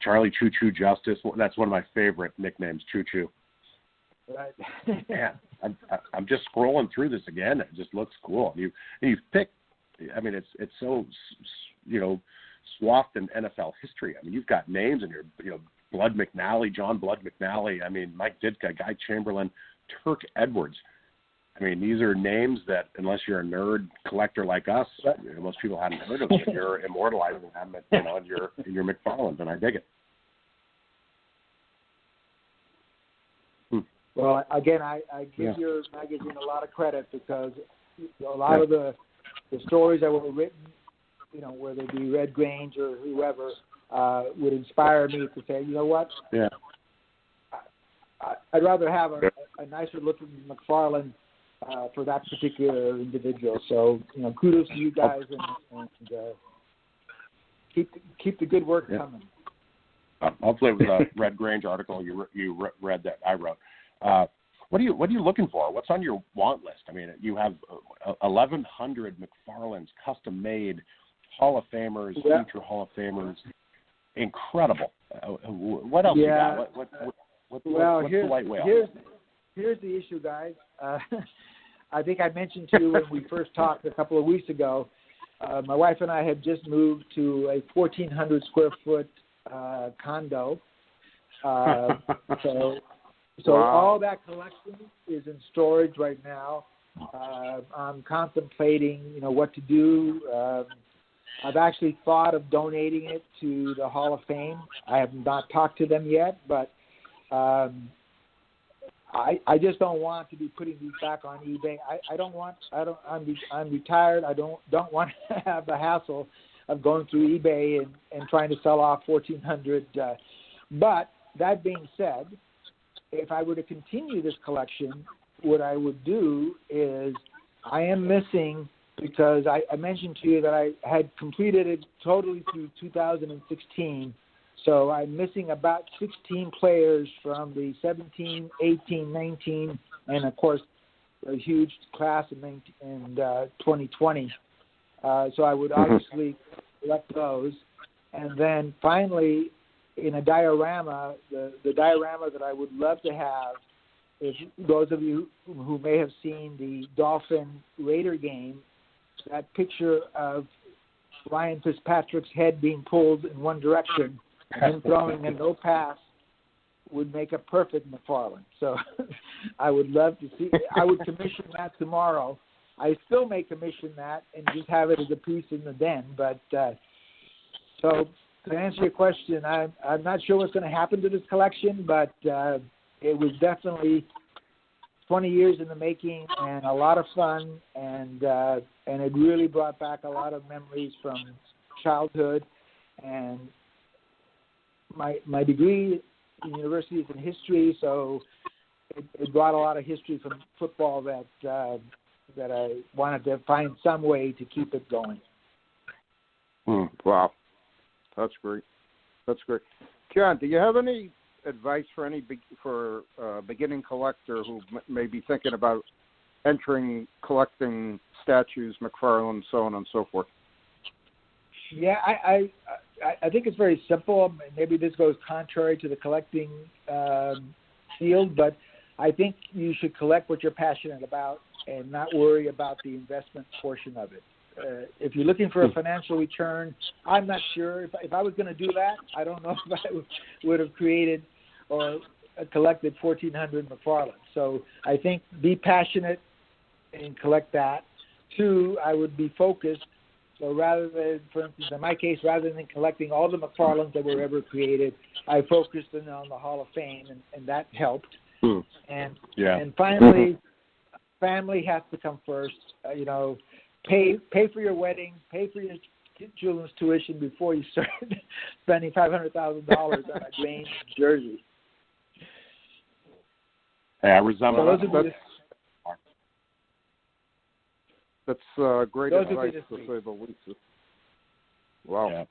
S4: Charlie Choo Choo Justice, that's one of my favorite nicknames, Choo Choo.
S5: Right.
S4: Yeah, I'm just scrolling through this again. It just looks cool. You've picked. I mean, it's so swathed in NFL history. I mean, you've got names in your Blood McNally, John Blood McNally. I mean, Mike Ditka, Guy Chamberlain, Turk Edwards. I mean, these are names that, unless you're a nerd collector like us, most people hadn't heard of them. You're immortalizing them, in your McFarlanes, and I dig it.
S5: Well, again, I give your magazine a lot of credit because a lot of the stories that were written, whether it be Red Grange or whoever, would inspire me to say, you know what?
S4: Yeah.
S5: I'd rather have a nicer looking McFarlane for that particular individual. So, kudos to you guys and keep the good work coming.
S4: Hopefully it was a Red Grange article you read that I wrote. What are you looking for? What's on your want list? I mean, you have 1,100 McFarlanes, custom made, Hall of Famers, future Hall of Famers. Incredible. What else you got? What's the white whale?
S5: Here's the issue, guys. I think I mentioned to you when we first talked a couple of weeks ago. My wife and I had just moved to a 1,400 square foot condo. So all that collection is in storage right now. I'm contemplating, what to do. I've actually thought of donating it to the Hall of Fame. I have not talked to them yet, but I just don't want to be putting these back on eBay. I'm retired. I don't want to have the hassle of going through eBay and trying to sell off 1,400. But that being said, if I were to continue this collection, what I would do is I am missing, because I mentioned to you that I had completed it totally through 2016. So I'm missing about 16 players from the 17, 18, 19, and of course a huge class in 2020. So I would obviously collect those. And then finally, in a diorama, the diorama that I would love to have is those of you who may have seen the Dolphin-Raider game, that picture of Ryan Fitzpatrick's head being pulled in one direction and throwing a no pass would make a perfect McFarlane. So I would love to see. I would commission that tomorrow. I still may commission that and just have it as a piece in the den. But so to answer your question, I'm not sure what's going to happen to this collection, but it was definitely 20 years in the making and a lot of fun, and it really brought back a lot of memories from childhood. And my degree in university is in history, so it brought a lot of history from football that I wanted to find some way to keep it going.
S3: Wow, that's great. That's great. John, do you have any advice for any beginning collector who may be thinking about collecting statues, McFarlane, so on and so forth?
S5: Yeah, I think it's very simple. Maybe this goes contrary to the collecting field, but I think you should collect what you're passionate about and not worry about the investment portion of it. If you're looking for a financial return, I'm not sure. If I was going to do that, I don't know if I would have created or collected 1,400 McFarlanes. So I think be passionate and collect that. Two, I would be focused. So rather than, for instance, in my case, rather than collecting all the McFarlanes that were ever created, I focused on the Hall of Fame, and that helped. And finally, family has to come first. Pay for your wedding, pay for your children's tuition before you start spending $500,000 on a Grange jersey.
S4: Hey, I resemble
S3: that. That's great advice, to say the least. Wow. Yeah.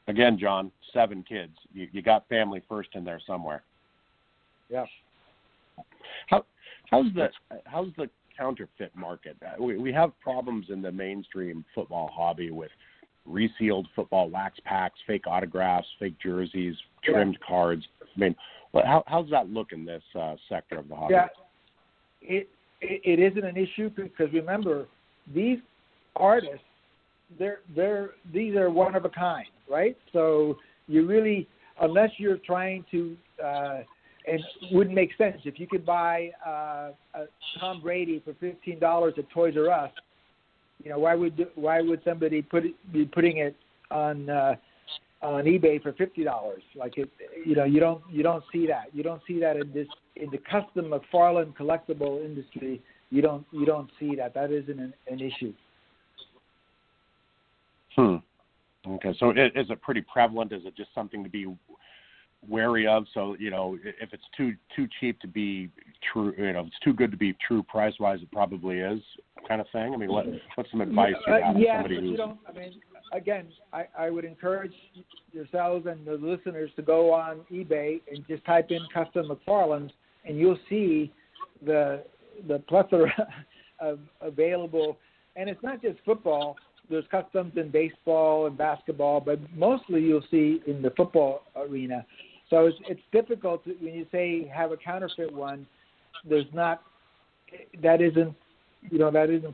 S4: Again, John, 7 kids. You got family first in there somewhere.
S5: Yeah.
S4: How's the counterfeit market? We have problems in the mainstream football hobby with resealed football wax packs, fake autographs, fake jerseys, trimmed cards. I mean, how's that look in this sector of the hobby?
S5: Yeah, it isn't an issue because remember, these artists, these are one of a kind, right? So you really, unless you're trying to, and it wouldn't make sense if you could buy a Tom Brady for $15 at Toys R Us. Why would somebody be putting it on eBay for $50? Like you don't see that. You don't see that in the custom McFarlane collectible industry. you don't see that. That isn't an issue.
S4: Okay, so is it pretty prevalent? Is it just something to be wary of? So, if it's too cheap to be true, it's too good to be true price-wise, it probably is, kind of thing? I mean, what's some advice you have for somebody who's...
S5: Again, I would encourage yourselves and the listeners to go on eBay and just type in custom McFarlanes, and you'll see the plethora of available. And it's not just football. There's customs in baseball and basketball, but mostly you'll see in the football arena. So it's difficult when you say have a counterfeit one. That isn't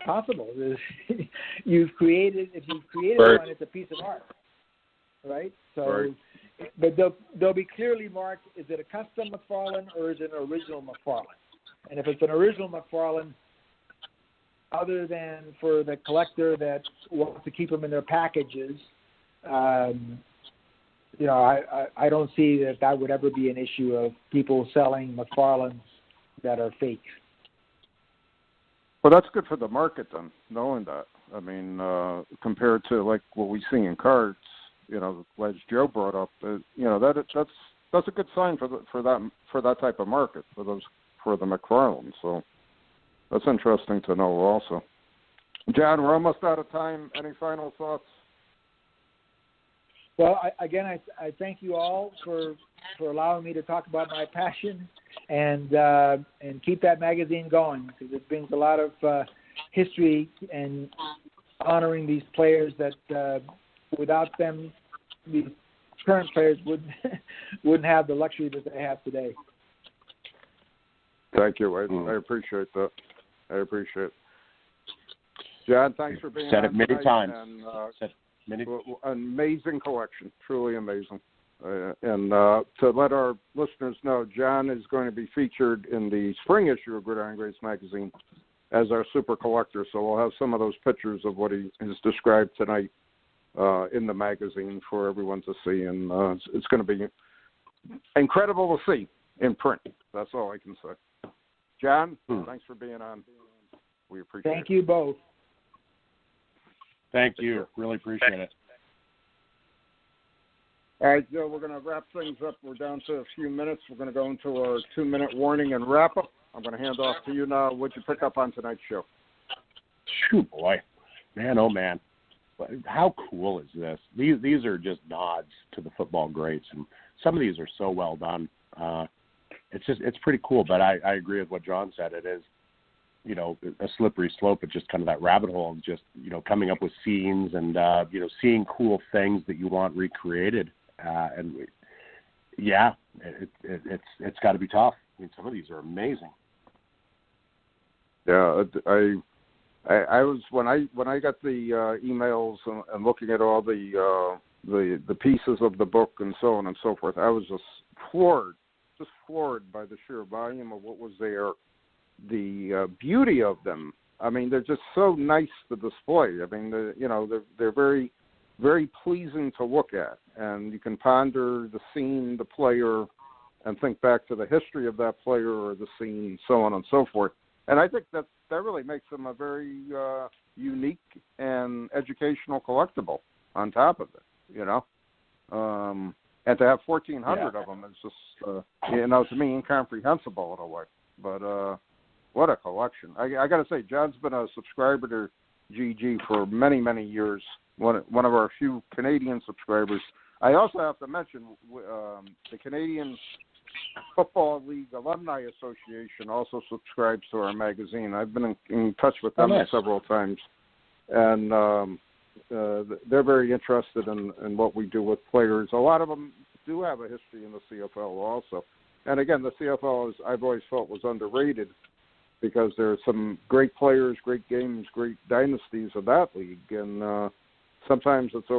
S5: possible. If you've created
S3: right.
S5: one, it's a piece of art, right? So,
S3: right.
S5: But they'll be clearly marked. Is it a custom McFarlane or is it an original McFarlane? And if it's an original McFarlane, other than for the collector that wants to keep them in their packages, I don't see that would ever be an issue of people selling McFarlanes that are fake.
S3: Well, that's good for the market then, knowing that. I mean, compared to like what we see in cards, as Joe brought up, that's a good sign for that type of market for the McFarlanes. So that's interesting to know also. John, we're almost out of time. Any final thoughts?
S5: Well, I thank you all for allowing me to talk about my passion and keep that magazine going, because it brings a lot of history and honoring these players that without them, these current players wouldn't have the luxury that they have today.
S3: Thank you. I appreciate that. I appreciate it. John, thanks for being on
S4: Said it many times.
S3: Amazing collection, truly amazing. And to let our listeners know, John is going to be featured in the spring issue of Gridiron Greats magazine as our super collector. So we'll have some of those pictures of what he has described tonight in the magazine for everyone to see. And it's going to be incredible to see in print. That's all I can say. John, thanks for being on. We appreciate it.
S5: Thank you both.
S4: Thank you. Really appreciate it.
S3: All right, Joe, we're going to wrap things up. We're down to a few minutes. We're going to go into our 2-minute warning and wrap up. I'm going to hand off to you now. What'd you pick up on tonight's show?
S4: Shoot, boy. Man, oh, man. How cool is this? These are just nods to the football greats, and some of these are so well done. It's pretty cool, but I agree with what John said. It is, a slippery slope. It's just kind of that rabbit hole of just, coming up with scenes and, seeing cool things that you want recreated. It's got to be tough. I mean, some of these are amazing.
S3: Yeah, I was when I got the emails and looking at all the pieces of the book and so on and so forth, I was just floored by the sheer volume of what was there, the beauty of them. I mean, they're just so nice to display. I mean, they're very, very pleasing to look at, and you can ponder the scene, the player, and think back to the history of that player or the scene, so on and so forth. And I think that really makes them a very unique and educational collectible on top of it, And to have 1,400 of them is just, to me, incomprehensible in a way. But what a collection. I got to say, John's been a subscriber to GG for many, many years, one of our few Canadian subscribers. I also have to mention the Canadian Football League Alumni Association also subscribes to our magazine. I've been in touch with them several times, and they're very interested in what we do with players. A lot of them do have a history in the CFL also. And again, the CFL, I've always felt, was underrated because there are some great players, great games, great dynasties of that league, and sometimes it's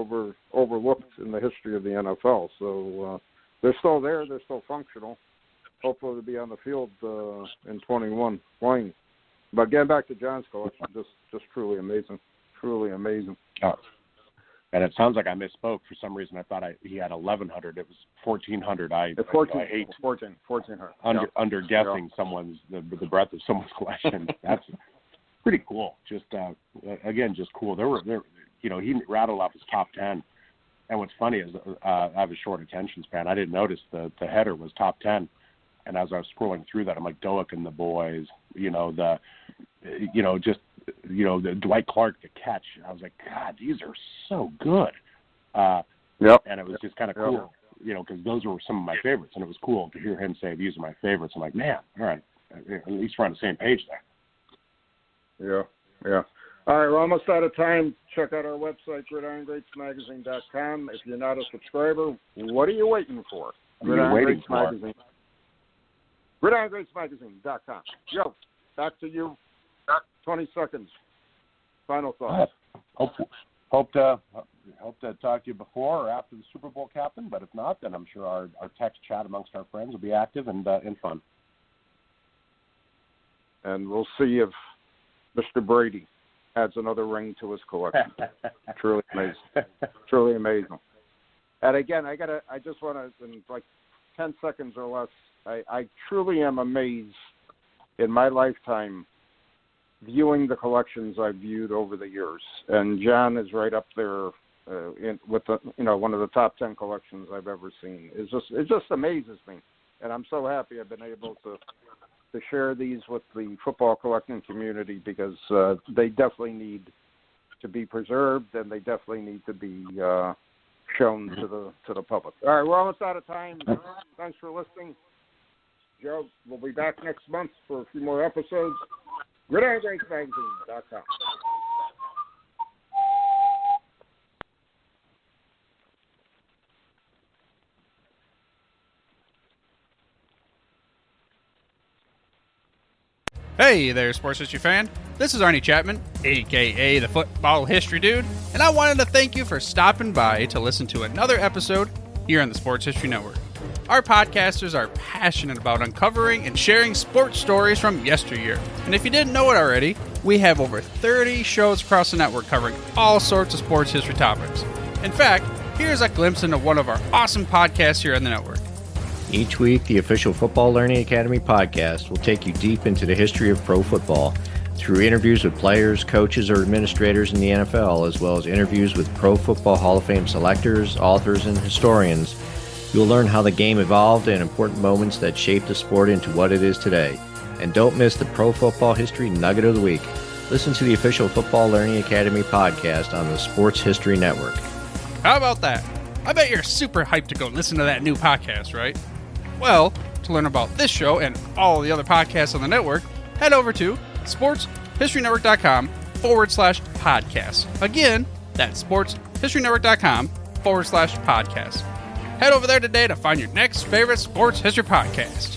S3: overlooked in the history of the NFL. So they're still there. They're still functional. Hopefully they'll be on the field in 21 playing. But getting back to John's collection, just truly amazing. Truly amazing.
S4: And it sounds like I misspoke. For some reason, I thought he had 1,100. It was 1,400. I hate
S3: 1,400.
S4: Under guessing someone's the breadth of someone's collection. That's pretty cool. Just again, just cool. He rattled off his top 10. And what's funny is I have a short attention span. I didn't notice the header was top 10. And as I was scrolling through that, I'm like, Doak and the boys, the Dwight Clark, the catch. I was like, God, these are so good.
S3: Yep.
S4: And it was just kind of cool, because those were some of my favorites. And it was cool to hear him say, these are my favorites. I'm like, man, all right, at least we're on the same page there.
S3: Yeah. All right, we're almost out of time. Check out our website, GridironGreatsMagazine.com. If you're not a subscriber, what are you waiting for? GridironGreatsMagazine.com. Joe, back to you. 20 seconds. Final thoughts.
S4: Hope to talk to you before or after the Super Bowl, Captain. But if not, then I'm sure our text chat amongst our friends will be active and fun. And
S3: we'll see if Mr. Brady adds another ring to his collection. Truly amazing. Truly amazing. And again, I just want to, in like 10 seconds or less, I truly am amazed in my lifetime viewing the collections I've viewed over the years. And John is right up there with one of the top 10 collections I've ever seen. It just amazes me. And I'm so happy I've been able to share these with the football collecting community, because they definitely need to be preserved, and they definitely need to be shown to the public. All right, we're almost out of time. Thanks for listening. Joe, we'll be back next month for a few more episodes. GridironGreatsMagazine.com.
S1: Hey there, sports history fan. This is Arnie Chapman, a.k.a. the Football History Dude, and I wanted to thank you for stopping by to listen to another episode here on the Sports History Network. Our podcasters are passionate about uncovering and sharing sports stories from yesteryear. And if you didn't know it already, we have over 30 shows across the network covering all sorts of sports history topics. In fact, here's a glimpse into one of our awesome podcasts here on the network.
S6: Each week, the official Football Learning Academy podcast will take you deep into the history of pro football through interviews with players, coaches, or administrators in the NFL, as well as interviews with Pro Football Hall of Fame selectors, authors, and historians. You'll learn how the game evolved and important moments that shaped the sport into what it is today. And don't miss the Pro Football History Nugget of the Week. Listen to the official Football Learning Academy podcast on the Sports History Network.
S1: How about that? I bet you're super hyped to go listen to that new podcast, right? Well, to learn about this show and all the other podcasts on the network, head over to sportshistorynetwork.com/podcast. Again, that's sportshistorynetwork.com/podcast. Head over there today to find your next favorite sports history podcast.